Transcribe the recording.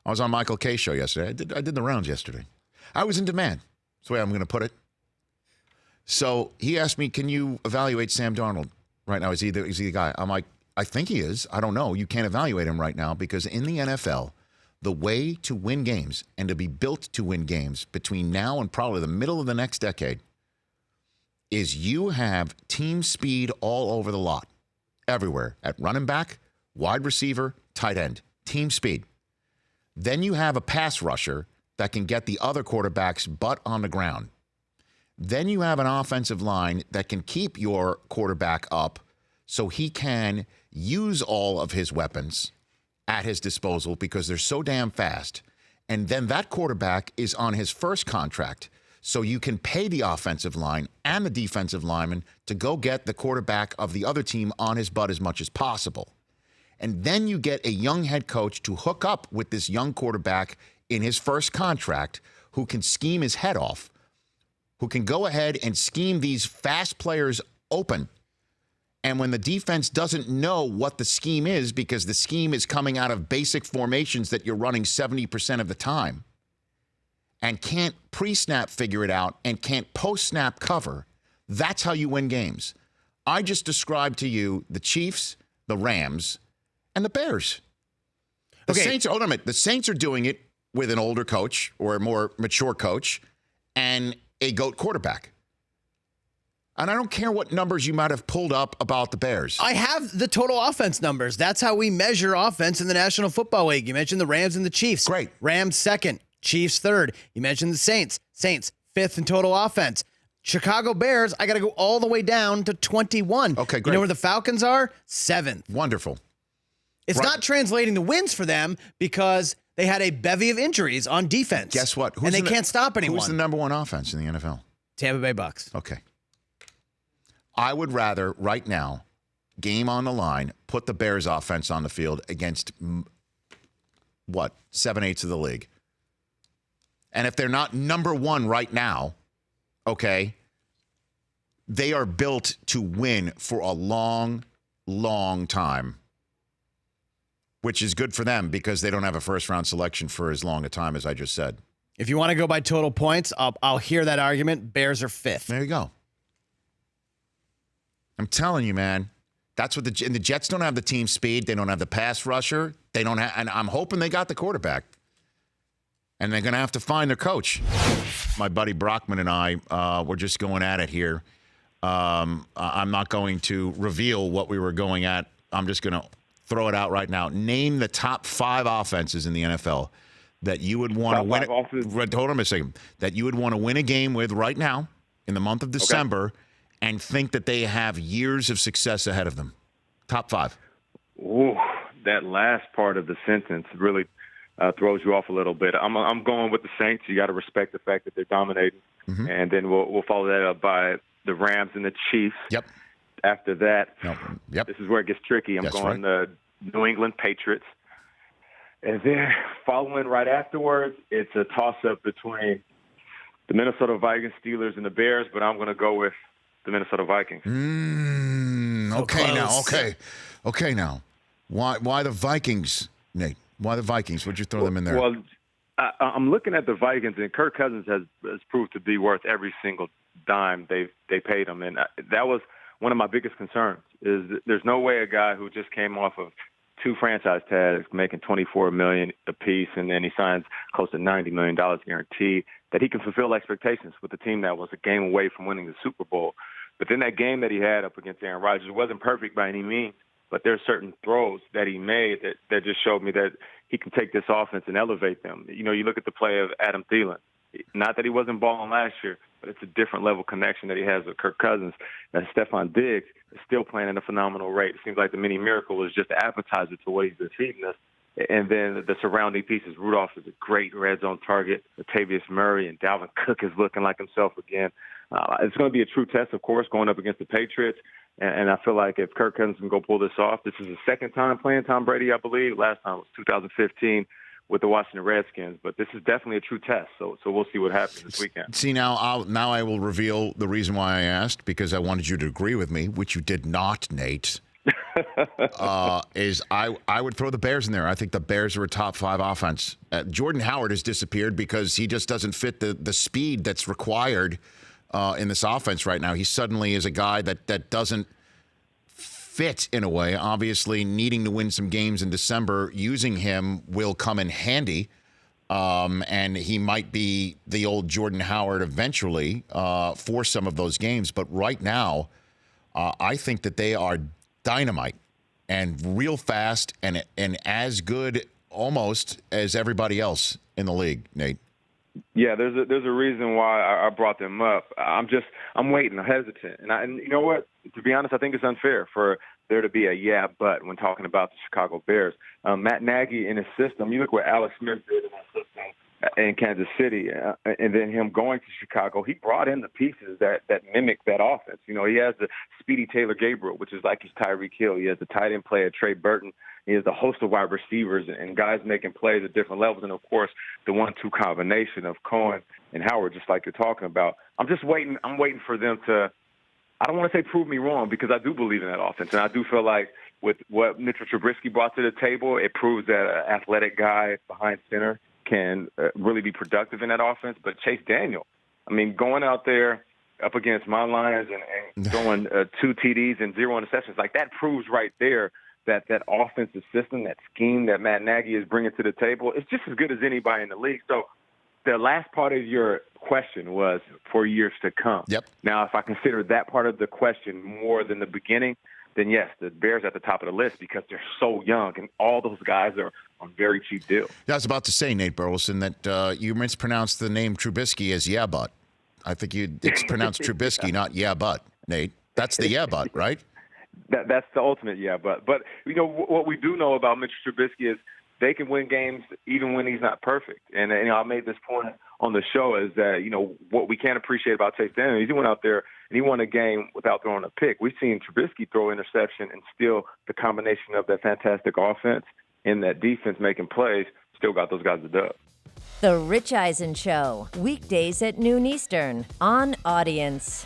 I was on Michael K's show yesterday. I did the rounds yesterday. I was in demand. That's the way I'm going to put it. So he asked me, can you evaluate Sam Darnold right now? Is he the guy? I'm like, I think he is. I don't know. You can't evaluate him right now because in the NFL, the way to win games and to be built to win games between now and probably the middle of the next decade is you have team speed all over the lot, everywhere, at running back, wide receiver, tight end, team speed. Then you have a pass rusher that can get the other quarterback's butt on the ground. Then you have an offensive line that can keep your quarterback up so he can use all of his weapons at his disposal because they're so damn fast. And then that quarterback is on his first contract, so you can pay the offensive line and the defensive lineman to go get the quarterback of the other team on his butt as much as possible. And then you get a young head coach to hook up with this young quarterback in his first contract who can scheme his head off, who can go ahead and scheme these fast players open. And when the defense doesn't know what the scheme is because the scheme is coming out of basic formations that you're running 70% of the time and can't pre-snap figure it out and can't post-snap cover, that's how you win games. I just described to you the Chiefs, the Rams, and the Bears. The Saints, hold on a minute. The Saints are doing it with an older coach or a more mature coach and a GOAT quarterback. And I don't care what numbers you might have pulled up about the Bears. I have the total offense numbers. That's how we measure offense in the National Football League. You mentioned the Rams and the Chiefs. Great. Rams second, Chiefs third. You mentioned the Saints. Saints fifth in total offense. Chicago Bears, I got to go all the way down to 21. Okay, great. You know where the Falcons are? Seventh. Wonderful. It's not translating to wins for them because they had a bevy of injuries on defense. Guess what? And they can't stop anyone. Who's the number one offense in the NFL? Tampa Bay Bucks. Okay. I would rather, right now, game on the line, put the Bears offense on the field against, 7/8 of the league. And if they're not number one right now, okay, they are built to win for a long, long time, which is good for them because they don't have a first-round selection for as long a time as I just said. If you want to go by total points, I'll hear that argument. Bears are fifth. There you go. I'm telling you, man. That's what and the Jets don't have the team speed. They don't have the pass rusher. They don't have, and I'm hoping they got the quarterback. And they're going to have to find their coach. My buddy Brockman and I, we're just going at it here. I'm not going to reveal what we were going at. I'm just going to throw it out right now. Name the top 5 offenses in the NFL that you would want to win. Hold on a second. That you would want to win a game with right now in the month of December and think that they have years of success ahead of them. Top 5. Ooh, that last part of the sentence really throws you off a little bit. I'm going with the Saints. You got to respect the fact that they're dominating. Mm-hmm. And then we'll follow that up by the Rams and the Chiefs. Yep. After that, Yep. This is where it gets tricky. I'm going the New England Patriots. And then following right afterwards, it's a toss-up between the Minnesota Vikings, Steelers, and the Bears, but I'm going to go with the Minnesota Vikings. Okay now. Why the Vikings, Nate? Why the Vikings? Would you throw them in there? Well, I'm looking at the Vikings, and Kirk Cousins has proved to be worth every single dime they paid him. And that was one of my biggest concerns, is there's no way a guy who just came off of 2 franchise tags making $24 million apiece, and then he signs close to $90 million guaranteed, that he can fulfill expectations with a team that was a game away from winning the Super Bowl. But then that game that he had up against Aaron Rodgers wasn't perfect by any means, but there's certain throws that he made that just showed me that he can take this offense and elevate them. You know, you look at the play of Adam Thielen. Not that he wasn't balling last year, but it's a different level connection that he has with Kirk Cousins. And Stephon Diggs is still playing at a phenomenal rate. It seems like the mini miracle is just an appetizer to what he's been feeding us. And then the surrounding pieces. Rudolph is a great red zone target. Latavius Murray and Dalvin Cook is looking like himself again. It's going to be a true test, of course, going up against the Patriots. And I feel like if Kirk Cousins can go pull this off, this is the second time playing Tom Brady, I believe. Last time was 2015 with the Washington Redskins. But this is definitely a true test. So we'll see what happens this weekend. See, now I will reveal the reason why I asked, because I wanted you to agree with me, which you did not, Nate. is I would throw the Bears in there. I think the Bears are a top 5 offense. Jordan Howard has disappeared because he just doesn't fit the speed that's required in this offense right now. He suddenly is a guy that doesn't fit in a way. Obviously, needing to win some games in December, using him will come in handy. And he might be the old Jordan Howard eventually for some of those games. But right now, I think that they are dynamite and real fast and as good almost as everybody else in the league, Nate. Yeah, there's a reason why I brought them up. I'm waiting, I'm hesitant, and you know what? To be honest, I think it's unfair for there to be a but when talking about the Chicago Bears. Matt Nagy in his system. You look what Alex Smith did in that system in Kansas City, and then him going to Chicago. He brought in the pieces that mimic that offense. You know, he has the speedy Taylor Gabriel, which is like his Tyreek Hill. He has the tight end player Trey Burton. He has a host of wide receivers and guys making plays at different levels. And, of course, the 1-2 combination of Cohen and Howard, just like you're talking about. I'm just waiting. I'm waiting for them to – I don't want to say prove me wrong because I do believe in that offense. And I do feel like with what Mitchell Trubisky brought to the table, it proves that an athletic guy behind center can really be productive in that offense. But Chase Daniel, I mean, going out there up against my Lions and throwing 2 TDs and 0 interceptions, like that proves right there that offensive system, that scheme that Matt Nagy is bringing to the table, is just as good as anybody in the league. So the last part of your question was for years to come. Yep. Now, if I consider that part of the question more than the beginning, then yes, the Bears are at the top of the list because they're so young and all those guys are on very cheap deals. Yeah, I was about to say, Nate Burleson, that you mispronounced the name Trubisky as yeah, but. I think it's pronounced Trubisky, not yeah, but, Nate. That's the yeah, but, right? That's the ultimate yeah, but you know what we do know about Mitchell Trubisky is they can win games even when he's not perfect. And you know, I made this point on the show is that you know what we can't appreciate about Chase Daniel is he went out there and he won a game without throwing a pick. We've seen Trubisky throw interception and still the combination of that fantastic offense and that defense making plays still got those guys the dub. The Rich Eisen Show, weekdays at noon Eastern on Audience.